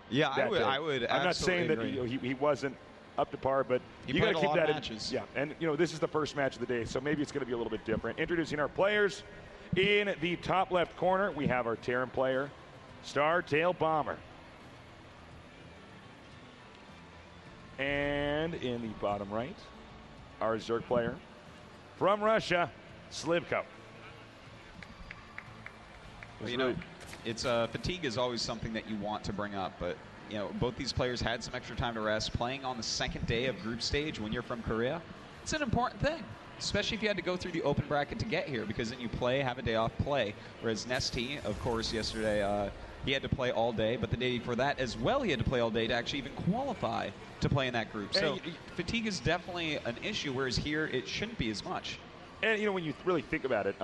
Yeah, I would. I'm not saying that he wasn't up to par, but you got to keep that in matches. Yeah, and this is the first match of the day, so maybe it's going to be a little bit different. Introducing our players. In the top left corner, we have our Terran player, Startail Bomber. And in the bottom right, our Zerg player from Russia, Slivko. Well, it's fatigue is always something that you want to bring up, but both these players had some extra time to rest. Playing on the second day of group stage when you're from Korea, it's an important thing, especially if you had to go through the open bracket to get here, because then you play, have a day off, play. Whereas Nesty, of course, yesterday he had to play all day, but the day before that as well he had to play all day to actually even qualify to play in that group. So fatigue is definitely an issue, whereas here it shouldn't be as much. And when you really think about it,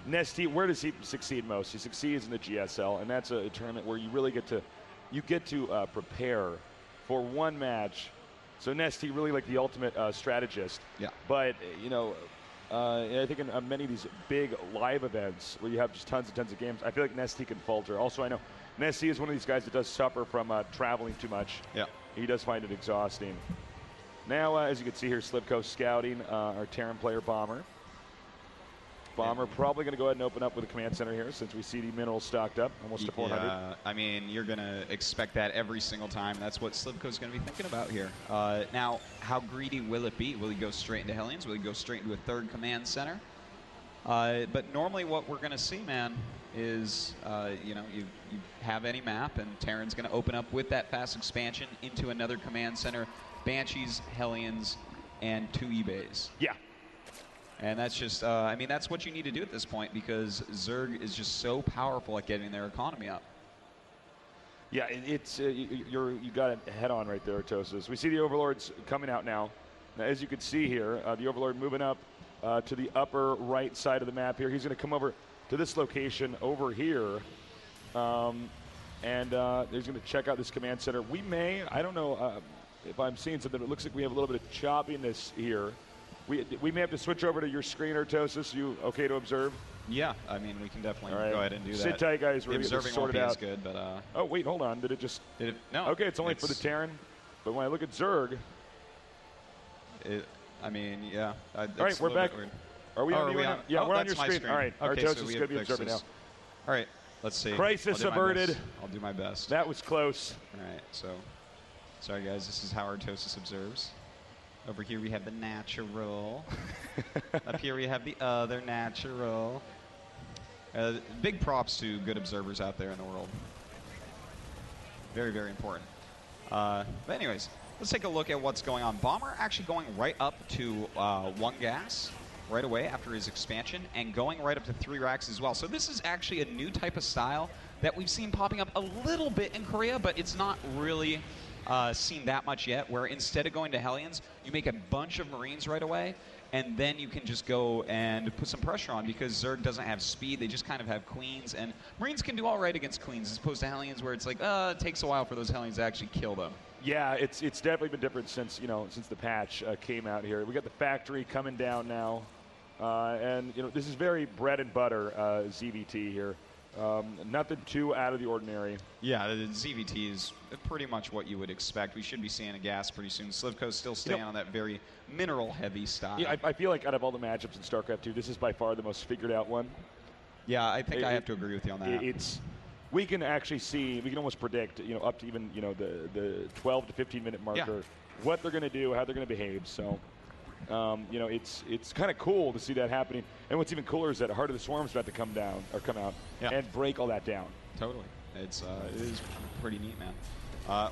Nesty, where does he succeed most? He succeeds in the GSL, and that's a tournament where you really get to prepare for one match. So Nesty really like the ultimate strategist. Yeah. But I think in many of these big live events where you have just tons and tons of games, I feel like Nesty can falter. Also, I know Nesty is one of these guys that does suffer from traveling too much. Yeah. He does find it exhausting. Now, as you can see here, Slivko scouting our Terran player Bomber. Bomber probably going to go ahead and open up with a command center here, since we see the minerals stocked up, almost to 400. Yeah, I mean, you're going to expect that every single time. That's what Slivko's going to be thinking about here. Now, how greedy will it be? Will he go straight into Hellions? Will he go straight into a third command center? But normally what we're going to see, man, is, you have any map, and Terran's going to open up with that fast expansion into another command center, Banshees, Hellions, and 2 eBays. Yeah. And that's just, I mean, that's what you need to do at this point, because Zerg is just so powerful at getting their economy up. Yeah, it's you got it head on right there, Tosis. We see the Overlords coming out now. Now, as you can see here, the Overlord moving up to the upper right side of the map here. He's going to come over to this location over here, and he's going to check out this command center. We may, I don't know if I'm seeing something, it looks like we have a little bit of choppiness here. We may have to switch over to your screen, Tosis. You okay to observe? Yeah, I mean, we can definitely go ahead and do that. Sit tight, guys. We're observing sorted out. Is good, but oh wait, hold on. Did it just? Did it? No. Okay, it's only for the Terran. But when I look at Zerg, I mean, yeah. All right, we're back. Are we on? Yeah, we're on your screen. All right, okay, Tosis is going to be observing now. All right, let's see. Crisis averted. I'll do my best. That was close. All right, so sorry guys. This is how Artosis observes. Over here we have the natural. Up here we have the other natural. Big props to good observers out there in the world. Very, very important. But anyways, let's take a look at what's going on. Bomber actually going right up to 1 gas right away after his expansion, and going right up to 3 racks as well. So this is actually a new type of style that we've seen popping up a little bit in Korea, but it's not really seen that much yet, where instead of going to Hellions, you make a bunch of Marines right away, and then you can just go and put some pressure on, because Zerg doesn't have speed. They just kind of have Queens, and Marines can do all right against Queens, as opposed to Hellions, where it's like, it takes a while for those Hellions to actually kill them. Yeah, it's definitely been different since the patch came out here. We got the factory coming down now, and this is very bread and butter ZVT here. Nothing too out of the ordinary. Yeah, the ZVT is pretty much what you would expect. We should be seeing a gas pretty soon. Slivko's still staying on that very mineral-heavy style. Yeah, I feel like out of all the matchups in StarCraft 2, this is by far the most figured-out one. Yeah, I think I have to agree with you on that. We can actually see, we can almost predict, up to even the 12 to 15-minute marker, what they're going to do, how they're going to behave. So. It's kind of cool to see that happening. And what's even cooler is that Heart of the Swarm's about to come out and break all that down. Totally. It is pretty neat, man.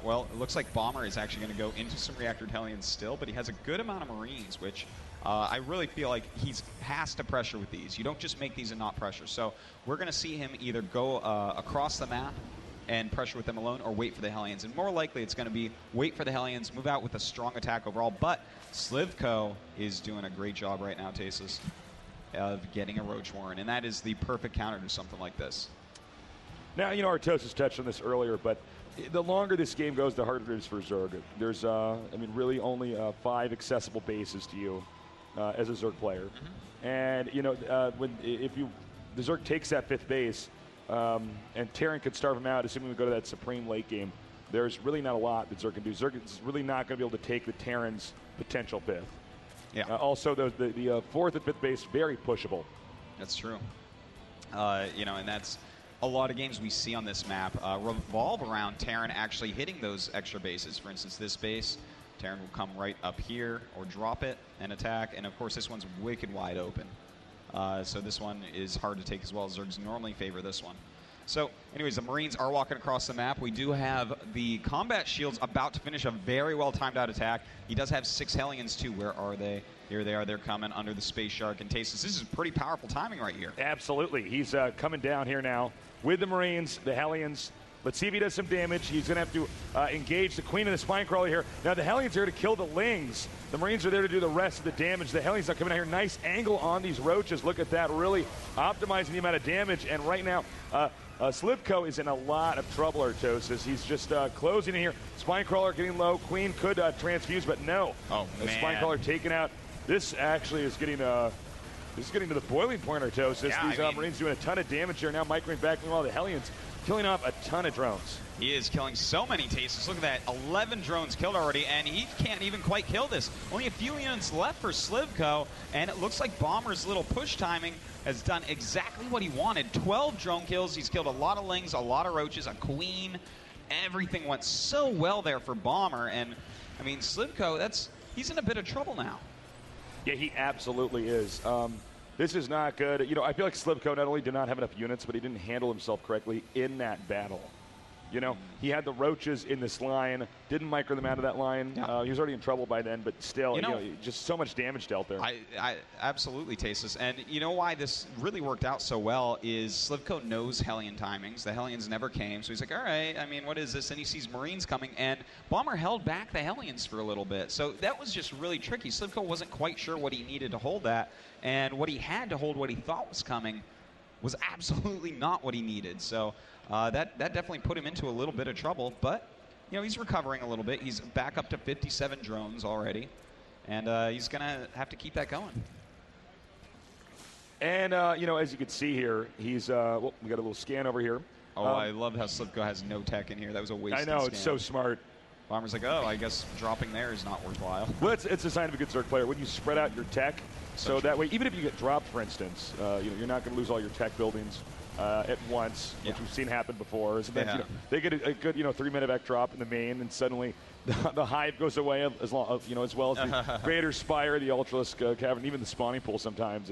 Well, it looks like Bomber is actually going to go into some reactored Hellions still, but he has a good amount of Marines, which I really feel like he has to pressure with these. You don't just make these and not pressure. So we're going to see him either go across the map and pressure with them alone, or wait for the Hellions. And more likely it's going to be wait for the Hellions, move out with a strong attack overall. But Slivko is doing a great job right now, Tasis, of getting a Roach Warren. And that is the perfect counter to something like this. Now, Artosis touched on this earlier, but the longer this game goes, the harder it is for Zerg. There's, really only 5 accessible bases to you as a Zerg player. Mm-hmm. And, if the Zerg takes that 5th base, and Terran could starve him out, assuming we go to that Supreme late game. there's really not a lot that Zerg can do. Zerg is really not going to be able to take the Terran's potential 5th. Yeah. Also, the 4th and 5th base, very pushable. That's true. You know, and that's a lot of games we see on this map revolve around Terran actually hitting those extra bases. For instance, this base, Terran will come right up here or drop it and attack. And of course, this one's wicked wide open. So this one is hard to take as well. Zergs normally favor this one. So anyways, the Marines are walking across the map. We do have the combat shields about to finish a very well timed out attack. He does have 6 Hellions too. Where are they? Here they are. They're coming under the Space Shark and Tasis. This is pretty powerful timing right here. Absolutely. He's coming down here now with the Marines, the Hellions. Let's see if he does some damage. He's going to have to engage the Queen and the Spinecrawler here. Now, the Hellions are here to kill the Lings. The Marines are there to do the rest of the damage. The Hellions are coming out here. Nice angle on these Roaches. Look at that. Really optimizing the amount of damage. And right now, Slivko is in a lot of trouble, Artosis. He's just closing in here. Spinecrawler getting low. Queen could transfuse, but no. Oh, man. Spinecrawler taken out. This actually is getting this is getting to the boiling point, Artosis. Yeah, These Marines doing a ton of damage here now. Microwave back meanwhile, the Hellions killing off a ton of drones. He is killing so many Tasis. Look at that, 11 drones killed already, and he can't even quite kill this. Only a few units left for Slivko, and it looks like Bomber's little push timing has done exactly what he wanted. 12 drone kills. He's killed a lot of Lings, a lot of Roaches, a Queen. Everything went so well there for Bomber, and I mean, Slivko, he's in a bit of trouble now. Yeah, he absolutely is. This is not good. You know, I feel like Slivko not only did not have enough units, but he didn't handle himself correctly in that battle. You know, he had the Roaches in this line, didn't micro them out of that line. Yeah. He was already in trouble by then, but still, you know, just so much damage dealt there. I absolutely, Tasis. And you know why this really worked out so well is Slivko knows Hellion timings. The Hellions never came, so he's like, all right, I mean, what is this? And he sees Marines coming, and Bomber held back the Hellions for a little bit. So that was just really tricky. Slivko wasn't quite sure what he needed to hold that, and what he had to hold, what he thought was coming, was absolutely not what he needed. So that definitely put him into a little bit of trouble, but you know, he's recovering a little bit. He's back up to 57 drones already, and he's going to have to keep that going. And, you know, as you can see here, he's, well, we got a little scan over here. Oh, I love how Slivko has no tech in here. That was a waste. I know, it's so smart. Bomber's like, oh, I guess dropping there is not worthwhile. Well, it's a sign of a good Zerg player when you spread out your tech, so that way, even if you get dropped, for instance, you know, you're not going to lose all your tech buildings at once, which we've seen happen before. So then, you know, they get a good, you know, 3-minute evac drop in the main, and suddenly the hive goes away as long, you know, as well as the Creator Spire, the Ultralisk Cavern, even the spawning pool. Sometimes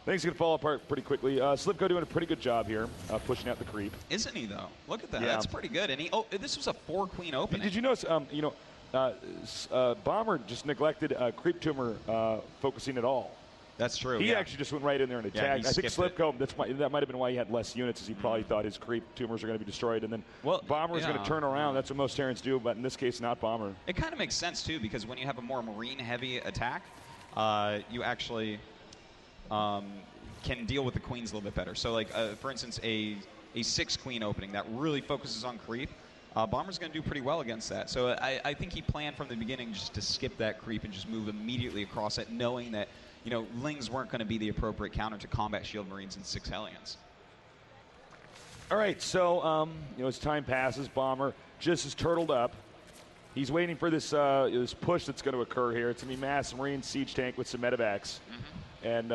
things can fall apart pretty quickly. Slivko doing a pretty good job here, pushing out the creep. Isn't he though? Look at that. Yeah. That's pretty good. And this was a 4-queen opening. Did you notice? You know, Bomber just neglected Creep Tumor focusing at all. That's true. He actually just went right in there and attacked. Yeah, I think Slivko, that might have been why he had less units, as he probably thought his creep tumors are going to be destroyed. And then Bomber was going to turn around. That's what most Terrans do, but in this case, not Bomber. It kind of makes sense, too, because when you have a more Marine-heavy attack, you actually can deal with the Queens a little bit better. So, like, for instance, a 6-queen opening that really focuses on creep, Bomber's going to do pretty well against that. So I think he planned from the beginning just to skip that creep and just move immediately across it, knowing that, you know, Lings weren't going to be the appropriate counter to combat shield Marines and 6 Hellions. All right, so, you know, as time passes, Bomber just is turtled up. He's waiting for this this push that's going to occur here. It's going to be mass Marine siege tank with some medevacs. And,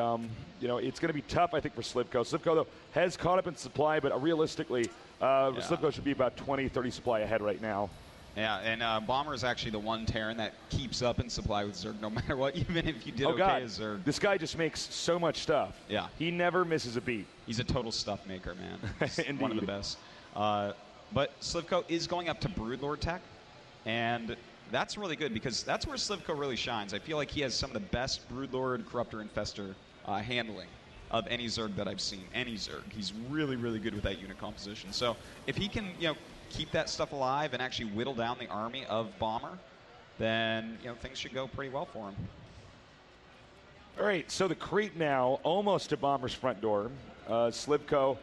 you know, it's going to be tough, I think, for Slivko. Slivko, though, has caught up in supply, but realistically, Slivko should be about 20, 30 supply ahead right now. Yeah, and Bomber is actually the one Terran that keeps up in supply with Zerg no matter what, even if you did God. as Zerg. This guy just makes so much stuff. Yeah. He never misses a beat. He's a total stuff maker, man. He's one of the best. But Slivko is going up to Broodlord tech, and that's really good because that's where Slivko really shines. I feel like he has some of the best Broodlord, Corruptor, Infestor handling of any Zerg that I've seen. Any Zerg. He's really, really good with that unit composition. So if he can, you know, keep that stuff alive and actually whittle down the army of Bomber, then, you know, things should go pretty well for him. All right, so the creep now almost to Bomber's front door. Slivko,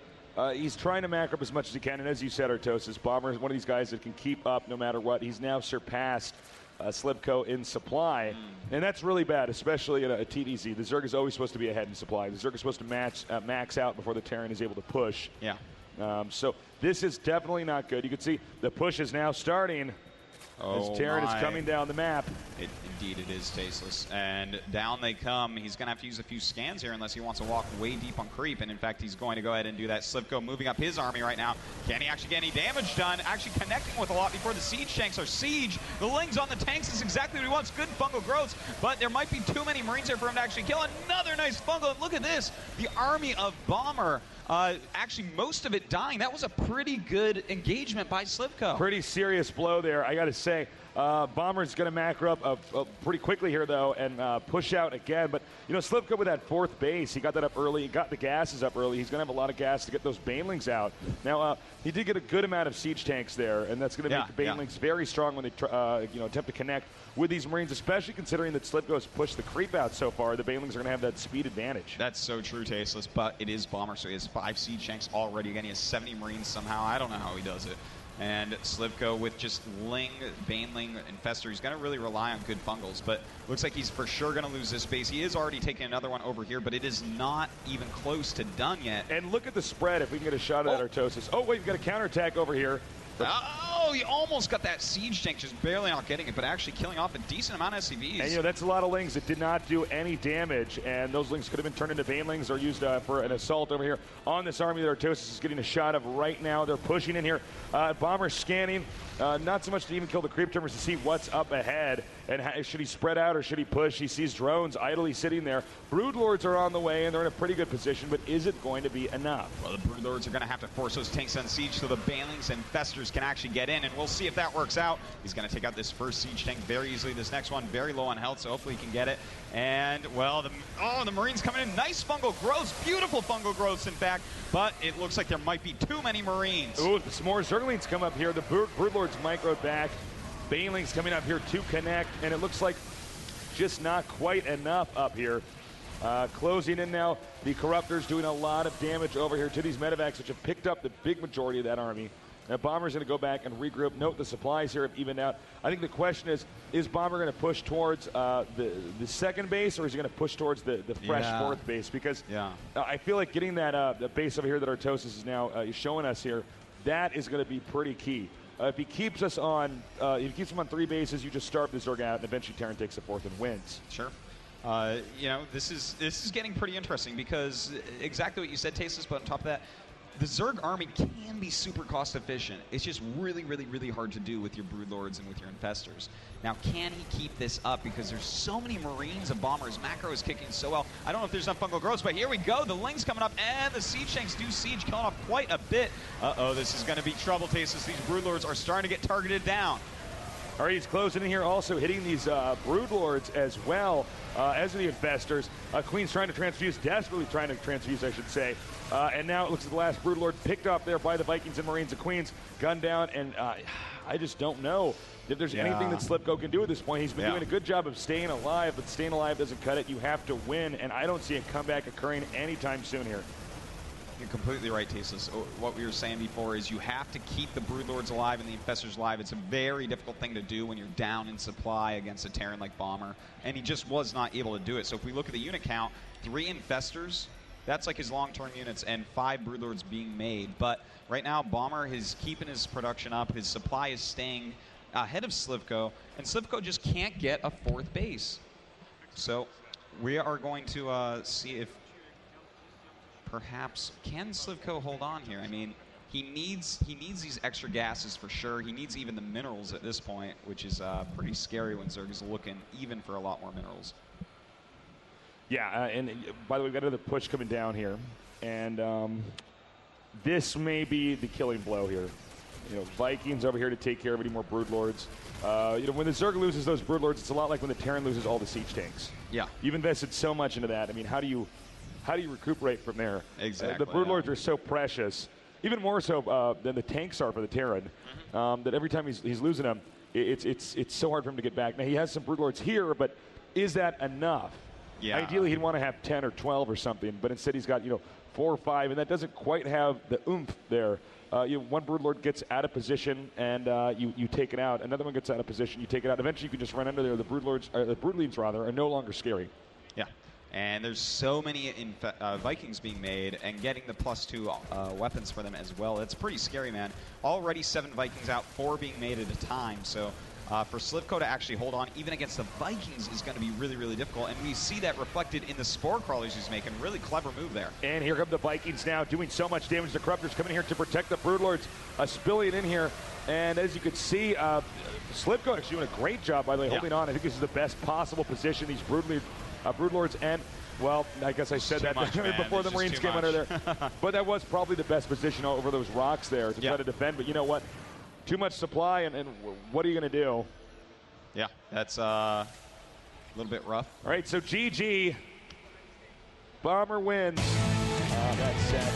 he's trying to macro up as much as he can, and as you said, Artosis, Bomber is one of these guys that can keep up no matter what. He's now surpassed Slivko in supply, and that's really bad, especially at a TDZ. The Zerg is always supposed to be ahead in supply. The Zerg is supposed to max out before the Terran is able to push. Yeah. So this is definitely not good. You can see the push is now starting as Terran is coming down the map. Indeed it is, Tasteless. And down they come. He's going to have to use a few scans here unless he wants to walk way deep on creep. And in fact, he's going to go ahead and do that. Slivko moving up his army right now. Can he actually get any damage done? Actually connecting with a lot before the siege tanks are siege. The lings on the tanks is exactly what he wants. Good fungal growths, but there might be too many Marines here for him to actually kill. Another nice fungal. And look at this. The army of Bomber. Actually, most of it dying. That was a pretty good engagement by Slivko. Pretty serious blow there, I got to say. Bomber's going to macro up pretty quickly here, though, and push out again. But, you know, Slivko with that fourth base, he got that up early. He got the gases up early. He's going to have a lot of gas to get those banelings out. Now, he did get a good amount of siege tanks there, and that's going to make the banelings very strong when they attempt to connect with these Marines, especially considering that Slivko has pushed the creep out so far. The banelings are going to have that speed advantage. That's so true, Tasteless, but it is Bomber, so he has 5 siege tanks already. Again, he has 70 Marines somehow. I don't know how he does it. And Slivko with just Ling, Baneling, Infestor, he's going to really rely on good fungals, but looks like he's for sure going to lose this base. He is already taking another one over here, but it is not even close to done yet. And look at the spread if we can get a shot at Artosis. Oh, wait, we've got a counterattack over here. Oh, he almost got that siege tank, just barely not getting it, but actually killing off a decent amount of SCVs. And, you know, that's a lot of Lings that did not do any damage, and those Lings could have been turned into Banelings or used for an assault over here on this army that Artosis is getting a shot of right now. They're pushing in here. Bomber scanning, not so much to even kill the creep terminals to see what's up ahead, and should he spread out or should he push? He sees drones idly sitting there. Broodlords are on the way, and they're in a pretty good position, but is it going to be enough? Well, the Broodlords are going to have to force those tanks on siege so the Banelings and Festers can actually get in, and we'll see if that works out. He's going to take out this first siege tank very easily. This next one very low on health, so hopefully he can get it. And, well, the Marines coming in. Nice fungal growths, beautiful fungal growths, in fact, but it looks like there might be too many Marines. Ooh, some more Zerglings come up here. The Broodlords microed back. Banelings coming up here to connect, and it looks like just not quite enough up here. Closing in now. The Corruptors doing a lot of damage over here to these medevacs, which have picked up the big majority of that army. Now, Bomber's going to go back and regroup. Note the supplies here have evened out. I think the question is Bomber going to push towards the second base, or is he going to push towards the fresh fourth base? Because I feel like getting that the base over here that Artosis is now showing us here, that is going to be pretty key. If he keeps us on, if he keeps him on 3 bases, you just starve the Zerg out, and eventually Terran takes the fourth and wins. Sure. You know, this is getting pretty interesting because exactly what you said, Tasteless, but on top of that, the Zerg army can be super cost efficient. It's just really, really, really hard to do with your Broodlords and with your Infestors. Now, can he keep this up? Because there's so many Marines and Bombers. Macro is kicking so well. I don't know if there's enough fungal growths, but here we go. The Lings coming up, and the Siege Tanks do siege, killing off quite a bit. Uh-oh, this is going to be trouble, Tasteless. These Broodlords are starting to get targeted down. All right, he's closing in here, also hitting these Broodlords as well as the Infestors. Queen's trying to transfuse, desperately trying to transfuse, I should say. And now it looks like the last Broodlord picked up there by the Vikings and Marines and Queens, gunned down, and I just don't know if there's anything that Slivko can do at this point. He's been doing a good job of staying alive, but staying alive doesn't cut it. You have to win, and I don't see a comeback occurring anytime soon here. You're completely right, Tasteless. What we were saying before is you have to keep the Broodlords alive and the Infestors alive. It's a very difficult thing to do when you're down in supply against a Terran like Bomber, and he just was not able to do it. So if we look at the unit count, 3 Infestors, that's like his long-term units, and 5 Broodlords being made. But right now, Bomber is keeping his production up. His supply is staying ahead of Slivko, and Slivko just can't get a 4th base. So we are going to see if perhaps can Slivko hold on here. I mean, he needs these extra gases for sure. He needs even the minerals at this point, which is pretty scary when Zerg is looking even for a lot more minerals. Yeah, and by the way, we've got another push coming down here, and this may be the killing blow here. You know, Vikings over here to take care of any more Broodlords. You know, when the Zerg loses those Broodlords, it's a lot like when the Terran loses all the siege tanks. Yeah, you've invested so much into that. I mean, how do you recuperate from there? Exactly. The Broodlords are so precious, even more so than the tanks are for the Terran. That every time he's losing them, it's so hard for him to get back. Now he has some Broodlords here, but is that enough? Yeah. Ideally, he'd want to have 10 or 12 or something, but instead he's got 4 or 5, and that doesn't quite have the oomph there. One Broodlord gets out of position, and you take it out. Another one gets out of position, you take it out. Eventually, you can just run under there. The Broodlords, the Broodlings rather, are no longer scary. Yeah. And there's so many Vikings being made, and getting the +2 weapons for them as well. It's pretty scary, man. Already 7 Vikings out, 4 being made at a time. So for Slivko to actually hold on, even against the Vikings, is going to be really, really difficult. And we see that reflected in the Spore Crawlers he's making. Really clever move there. And here come the Vikings now, doing so much damage. The Corruptors coming here to protect the Broodlords. Spillion in here. And as you can see, Slivko actually doing a great job, by the way, holding on. I think this is the best possible position. These Broodlords, and, well, I guess I said that before the Marines came under there. But that was probably the best position over those rocks there to try to defend. But you know what? Too much supply, and what are you going to do? Yeah, that's a little bit rough. All right, so GG. Bomber wins. That's set.